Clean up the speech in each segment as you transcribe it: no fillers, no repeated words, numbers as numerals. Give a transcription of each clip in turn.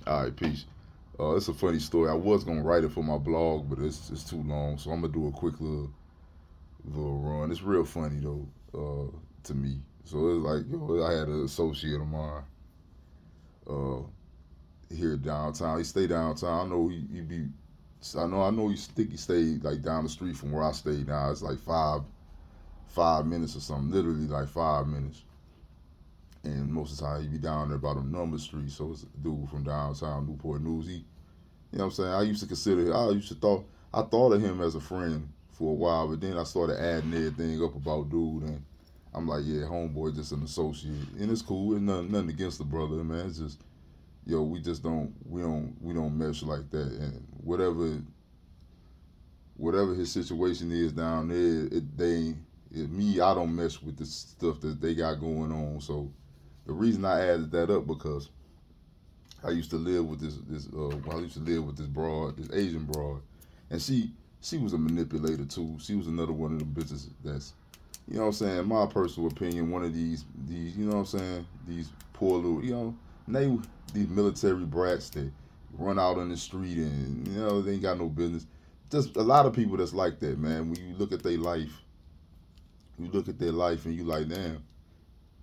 All right, peace. It's a funny story. I was gonna write it for my blog, but it's too long, so I'm gonna do a quick little run. It's real funny though, to me. So it's like, I had an associate of mine, uh, here downtown. He stay downtown. I know he be. I know he think he stayed like down the street from where I stay now. It's like five minutes or something. Literally like 5 minutes. And most of the time he be down there about a number street. So it's a dude from downtown Newport News. You know what I'm saying? I thought of him as a friend for a while, but then I started adding everything up about dude, and I'm like, yeah, homeboy, just an associate, and it's cool. It's nothing against the brother, man. It's just, we just don't mesh like that, and whatever his situation is down there, me, I don't mess with the stuff that they got going on. So the reason I added that up because I used to live with I used to live with this broad, this Asian broad, and she was a manipulator too. She was another one of the bitches that's, what I'm saying, in my personal opinion, one of these, you know what I'm saying, these poor little, they these military brats that run out on the street and they ain't got no business. Just a lot of people that's like that, man. When you look at their life, and you like, damn.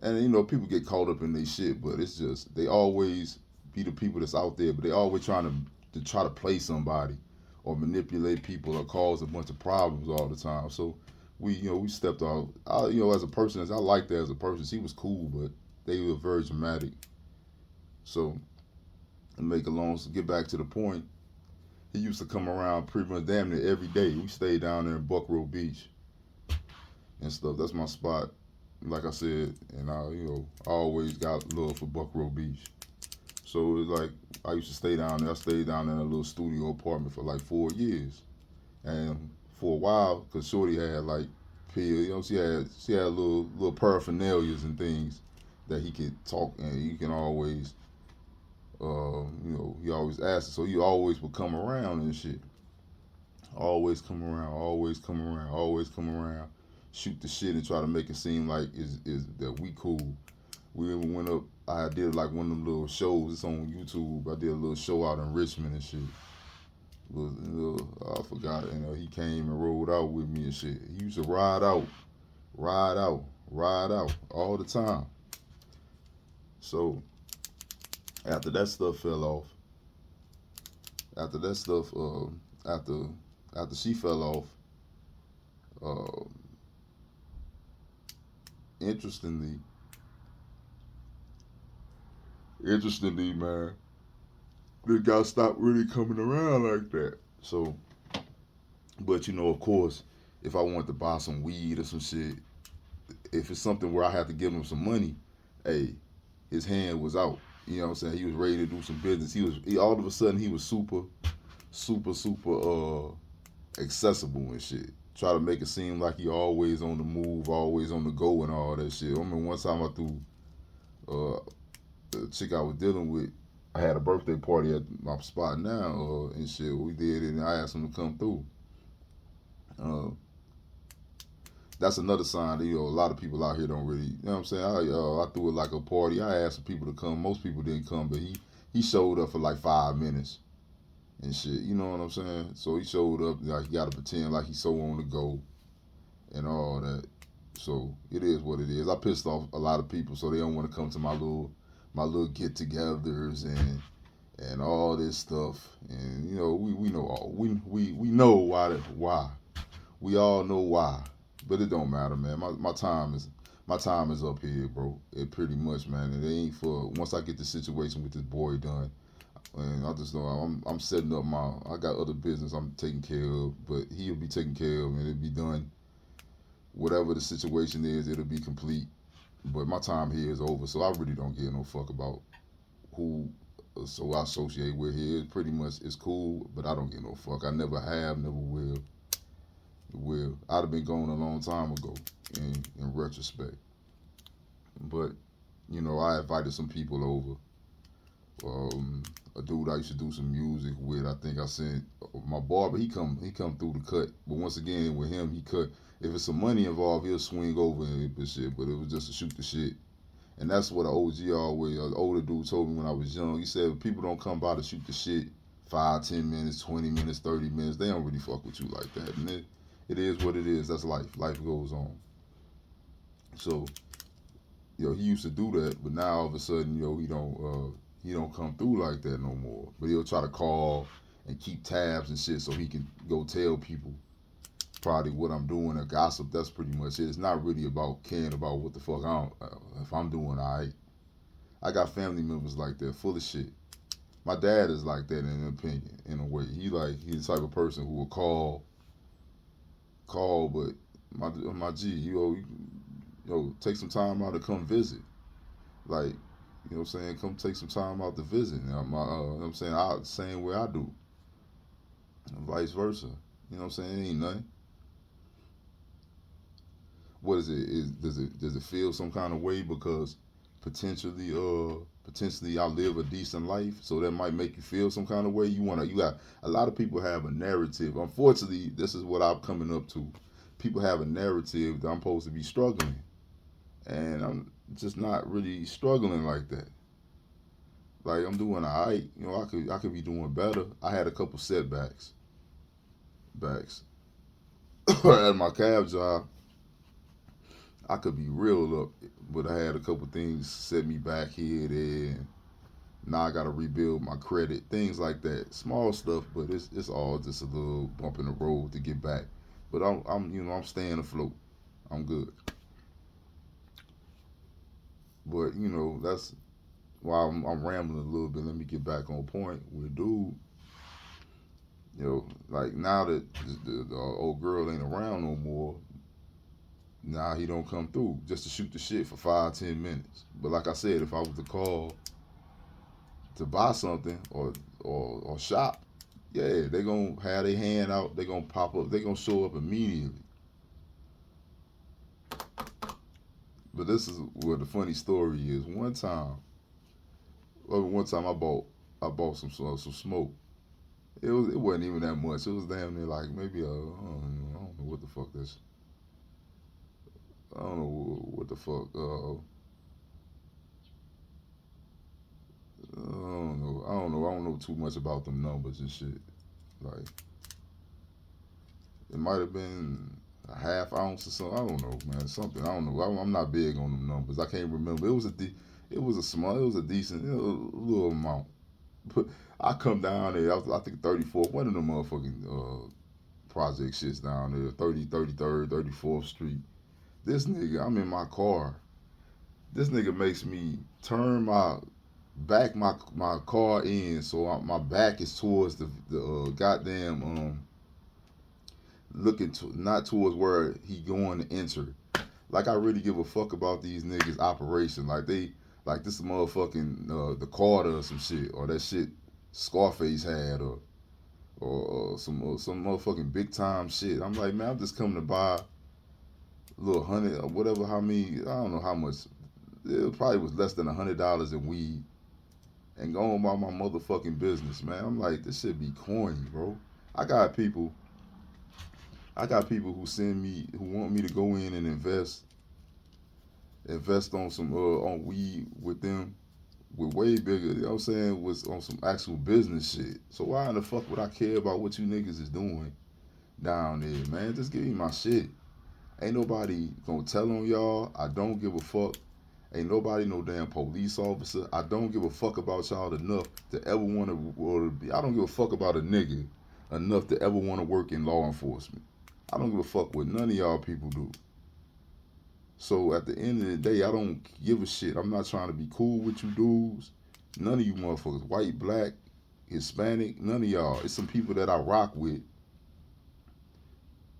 And people get caught up in their shit, but it's just they always be the people that's out there, but they always try to play somebody or manipulate people or cause a bunch of problems all the time. So we stepped out. As a person, as I liked her as a person, she was cool, but they were very dramatic. So to get back to the point, he used to come around pretty much damn near every day. We stayed down there in Buckrow Beach and stuff. That's my spot, like I said, and I always got love for Buckrow Beach. So it was like I used to stay down there. I stayed down there in a little studio apartment for like 4 years, and for a while, cause Shorty had like pills, she had little paraphernalias and things that he could talk, and you can always, he always asked, so he always would come around and shit. Always come around, always come around, always come around, shoot the shit and try to make it seem like is that we cool. We even went up. I did like one of them little shows. It's on YouTube. I did a little show out in Richmond and shit. I forgot. He came and rode out with me and shit. He used to ride out, ride out all the time. So after that stuff fell off, after that stuff, after she fell off, uh, interestingly, man, the guy stopped really coming around like that. So, but of course, if I wanted to buy some weed or some shit, if it's something where I have to give him some money, hey, his hand was out. You know what I'm saying? He was ready to do some business. All of a sudden he was super, super, super accessible and shit. Try to make it seem like he always on the move, always on the go and all that shit. I mean, one time I threw uh, the chick I was dealing with. I had a birthday party at my spot now and shit. We did it, and I asked him to come through. Uh, that's another sign that a lot of people out here don't really. You know what I'm saying? I threw it like a party. I asked some people to come. Most people didn't come, but he showed up for like 5 minutes and shit. You know what I'm saying? So he showed up like he got to pretend like he's so on the go and all that. So it is what it is. I pissed off a lot of people, so they don't want to come to my little get-togethers and all this stuff. And we know all we know why. We all know why. But it don't matter, man. My time is up here, bro. It pretty much, man. It ain't for once I get the situation with this boy done. And I just know I'm setting up I got other business I'm taking care of, but he'll be taken care of and it'll be done. Whatever the situation is, it'll be complete. But my time here is over, so I really don't give no fuck about who so I associate with here. Pretty much it's cool, but I don't give no fuck. I never have, never will. I'd have been gone a long time ago in retrospect. But, I invited some people over. A dude I used to do some music with. I think I sent my barber. He come through the cut. But once again, with him, he cut. If it's some money involved, he'll swing over and shit. But it was just to shoot the shit And that's what an OG always, an older dude told me when I was young. He said, if people don't come by to shoot the shit 5, 10 minutes, 20 minutes, 30 minutes, they don't really fuck with you like that. And it is what it is. That's life. Life goes on. So, he used to do that, but now all of a sudden, he don't come through like that no more. But he'll try to call and keep tabs and shit so he can go tell people probably what I'm doing or gossip. That's pretty much it. It's not really about caring about what the fuck if I'm doing alright. I got family members like that, full of shit. My dad is like that in an opinion, in a way. He's the type of person who will call, but my G, take some time out to come visit. Like, what I'm saying? Come take some time out to visit. You know what I'm saying? Same way I do. And vice versa. You know what I'm saying? It ain't nothing. What is it? Does it feel some kind of way because potentially I live a decent life, so that might make you feel some kind of way? You got a lot of people have a narrative. Unfortunately, this is what I'm coming up to. People have a narrative that I'm supposed to be struggling, and I'm just not really struggling like that. Like, I'm doing alright. I could be doing better. I had a couple setbacks. At my cab job, I could be real up, but I had a couple things set me back here, there, and now I gotta rebuild my credit, things like that. Small stuff, but it's all just a little bump in the road to get back. But I'm staying afloat. I'm good. But that's why I'm rambling a little bit. Let me get back on point with dude. Like, now that the old girl ain't around no more, now he don't come through just to shoot the shit for 5, 10 minutes. But like I said, if I was to call to buy something or shop, yeah, they gonna have their hand out. They gonna pop up. They gonna show up immediately. But this is where the funny story is. One time I bought some smoke. It wasn't even that much. It was damn near like maybe I don't know what the fuck this. I don't know what the fuck. I don't know. I don't know too much about them numbers and shit. Like, it might have been a half ounce or something. I don't know, man. Something. I don't know. I'm not big on them numbers. I can't remember. It was a decent, little amount. But I come down there. I think 34. One of them motherfucking project shits down there. 33rd, 34th Street. This nigga, I'm in my car. This nigga makes me turn my car in, so my back is towards the goddamn looking to not towards where he going to enter. Like, I really give a fuck about these niggas' operation. Like, this motherfucking the Carter or some shit, or that shit Scarface had, or some motherfucking big time shit. I'm like, man, I'm just coming to buy a little $100 or whatever. How many? I don't know how much. It probably was less than $100 in weed, and going about my motherfucking business, man. I'm like, this shit be corny, bro. I got people who want me to go in and invest on some on weed with them, with way bigger, you know what I'm saying, was on some actual business shit. So why in the fuck would I care about what you niggas is doing down there, man? Just give me my shit. Ain't nobody gonna tell on y'all. I don't give a fuck. Ain't nobody no damn police officer. I don't give a fuck about y'all enough to ever want to be. I don't give a fuck about a nigga enough to ever want to work in law enforcement. I don't give a fuck what none of y'all people do. So at the end of the day, I don't give a shit. I'm not trying to be cool with you dudes. None of you motherfuckers, white, black, Hispanic, none of y'all. It's some people that I rock with.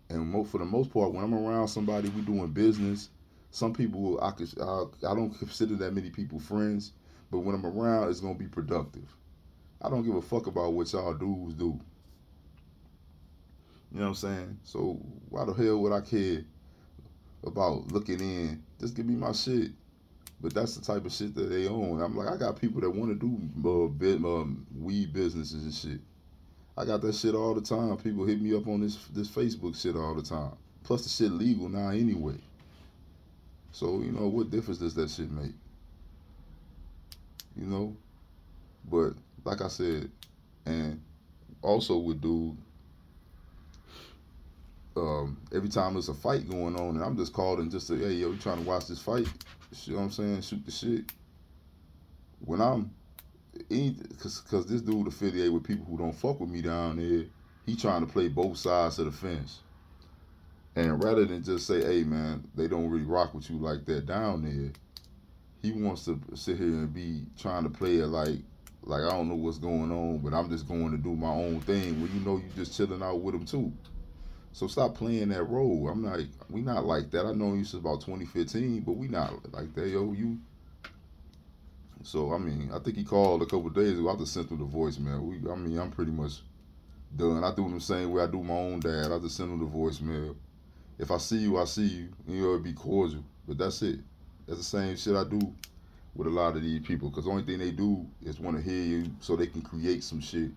And for the most part, when I'm around somebody, we doing business. Some people I don't consider that many people friends, but when I'm around, it's gonna be productive. I don't give a fuck about what y'all dudes do. You know what I'm saying? So why the hell would I care about looking in? Just give me my shit. But that's the type of shit that they own. I'm like, I got people that want to do weed businesses and shit. I got that shit all the time. People hit me up on this Facebook shit all the time. Plus the shit legal now anyway. So, what difference does that shit make? you know. But like I said, and also with dude, every time there's a fight going on, and I'm just called and just say, hey, yo, you trying to watch this fight? You know what I'm saying? Shoot the shit. When I'm, cause this dude affiliated with people who don't fuck with me down there, he trying to play both sides of the fence. And rather than just say, hey, man, they don't really rock with you like that down there, he wants to sit here and be trying to play it like I don't know what's going on, but I'm just going to do my own thing. When you know you just chilling out with him too. So stop playing that role. I'm like, we not like that. I know you since about 2015, but we not like that, yo. You. So I mean, I think he called a couple of days ago. I just sent him the voicemail. I mean, I'm pretty much done. I do him the same way I do my own dad. I just send him the voicemail. If I see you, I see you. You know, it'd be cordial. But that's it. That's the same shit I do with a lot of these people. Because the only thing they do is want to hear you so they can create some shit.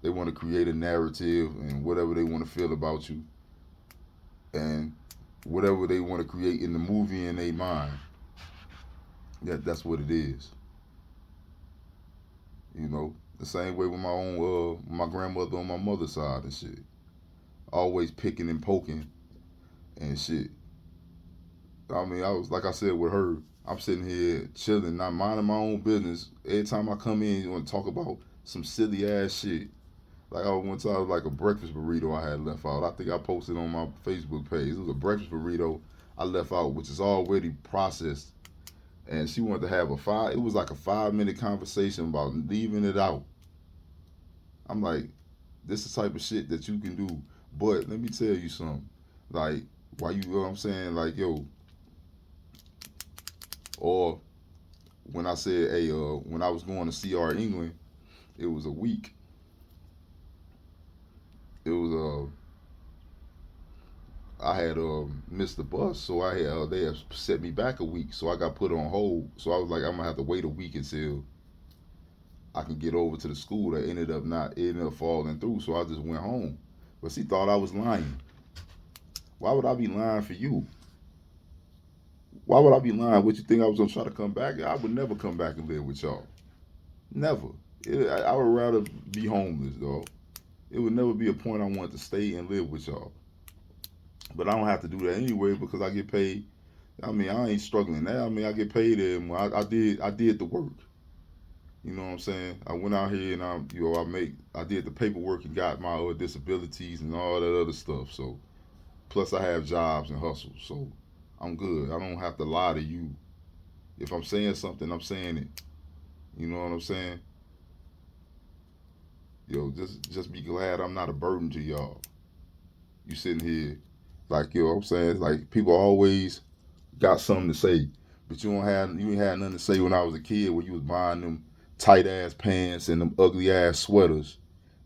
They want to create a narrative and whatever they want to feel about you. And whatever they want to create in the movie in their mind. That's what it is. You know, the same way with my grandmother on my mother's side and shit. Always picking and poking and shit. I mean, I was like I said with her. I'm sitting here chilling, not minding my own business. Every time I come in, you want to talk about some silly ass shit. Like I one time, like a breakfast burrito I had left out. I think I posted on my Facebook page. It was a breakfast burrito I left out, which is already processed. And she wanted to have it was like a 5 minute conversation about leaving it out. I'm like, this is the type of shit that you can do. But let me tell you something. Like, why you know what I'm saying? Like, yo, or when I said, hey, when I was going to CR England, it was a week. It was I had missed the bus, so I had they had set me back a week, so I got put on hold. So I was like, I'm gonna have to wait a week until I can get over to the school. That ended up falling through, so I just went home. But she thought I was lying. Why would I be lying for you? Why would I be lying? What you think I was gonna try to come back? I would never come back and live with y'all. Never. I would rather be homeless, though. It would never be a point I wanted to stay and live with y'all. But I don't have to do that anyway because I get paid. I mean, I ain't struggling now. I mean, I get paid and I did the work. You know what I'm saying? I went out here and I did the paperwork and got my disabilities and all that other stuff. So plus I have jobs and hustles. So I'm good. I don't have to lie to you. If I'm saying something, I'm saying it. You know what I'm saying? Yo, just be glad I'm not a burden to y'all. You sitting here like, yo, I'm saying, like people always got something to say, but you ain't had nothing to say when I was a kid when you was buying them tight ass pants and them ugly ass sweaters,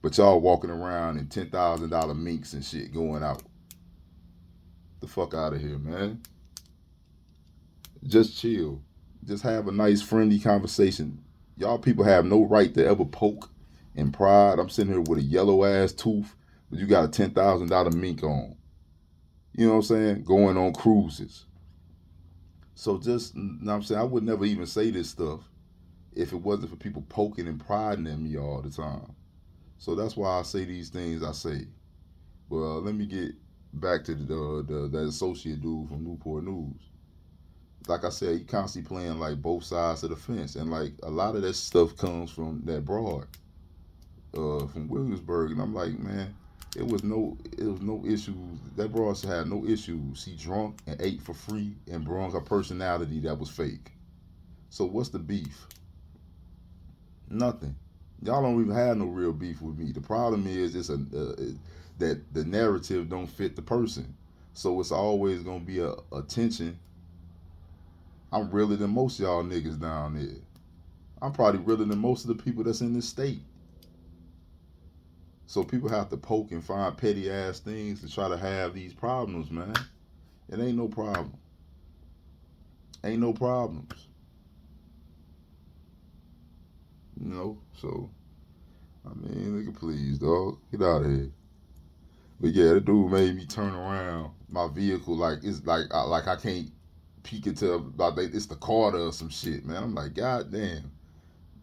but y'all walking around in $10,000 minks and shit going out. The fuck out of here, man. Just chill. Just have a nice friendly conversation. Y'all people have no right to ever poke and pride. I'm sitting here with a yellow ass tooth, but you got a $10,000 mink on. You know what I'm saying? Going on cruises. So just, you know what I'm saying? I would never even say this stuff if it wasn't for people poking and priding in me all the time. So that's why I say these things I say. Well, let me get back to that associate dude from Newport News. Like I said, he constantly playing like both sides of the fence, and like a lot of that stuff comes from that broad, from Williamsburg, and I'm like, man, it was no issues. That broad had no issues. She drunk and ate for free and brought her personality that was fake. So what's the beef? Nothing. Y'all don't even have no real beef with me. The problem is that the narrative don't fit the person. So it's always gonna be a tension. I'm realer than most of y'all niggas down there. I'm probably realer than most of the people that's in this state. So people have to poke and find petty ass things to try to have these problems, man. It ain't no problem. Ain't no problems. You know, so I mean, nigga, please, dog, get out of here. But yeah, the dude made me turn around my vehicle like it's like I can't peek into like it's the Carter or some shit, man. I'm like, God damn.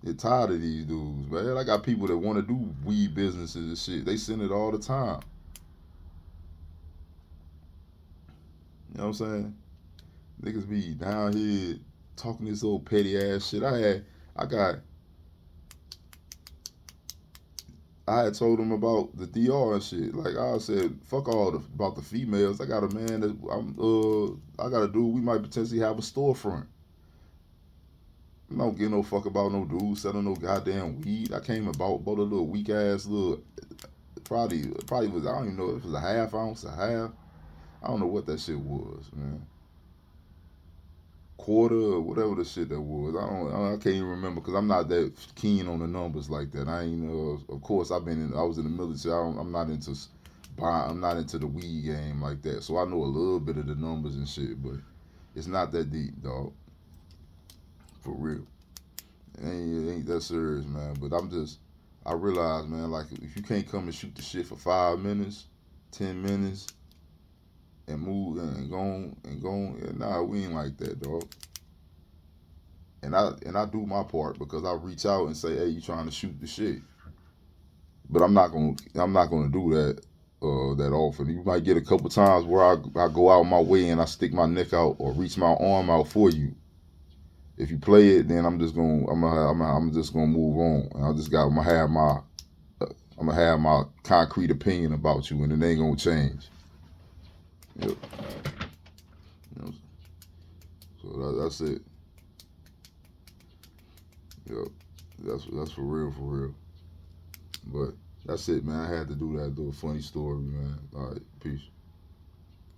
They're tired of these dudes, man. I got people that want to do weed businesses and shit. They send it all the time. You know what I'm saying? Niggas be down here talking this old petty ass shit. I got, I had told them about the DR and shit. Like I said, fuck all about the females. I got a man that I got a dude. We might potentially have a storefront. I don't give no fuck about no dude selling no goddamn weed. I came about bought a little weak ass little, probably was, I don't even know if it was a half ounce, a half. I don't know what that shit was, man. Quarter or whatever the shit that was. I can't even remember because I'm not that keen on the numbers like that. I ain't of course I was in the military. I'm not into I'm not into the weed game like that. So I know a little bit of the numbers and shit, but it's not that deep, dog. For real. It ain't that serious, man. But I realize, man, like if you can't come and shoot the shit for 5 minutes, 10 minutes, and move and go on, yeah, nah, we ain't like that, dog. And I do my part because I reach out and say, hey, you trying to shoot the shit. But I'm not gonna do that that often. You might get a couple times where I go out my way and I stick my neck out or reach my arm out for you. If you play it, then I'm just gonna move on. And I'm gonna have my concrete opinion about you, and it ain't gonna change. Yep. You know, so that's it. Yep. That's for real, for real. But that's it, man. I had to do that. Do a funny story, man. All right, peace.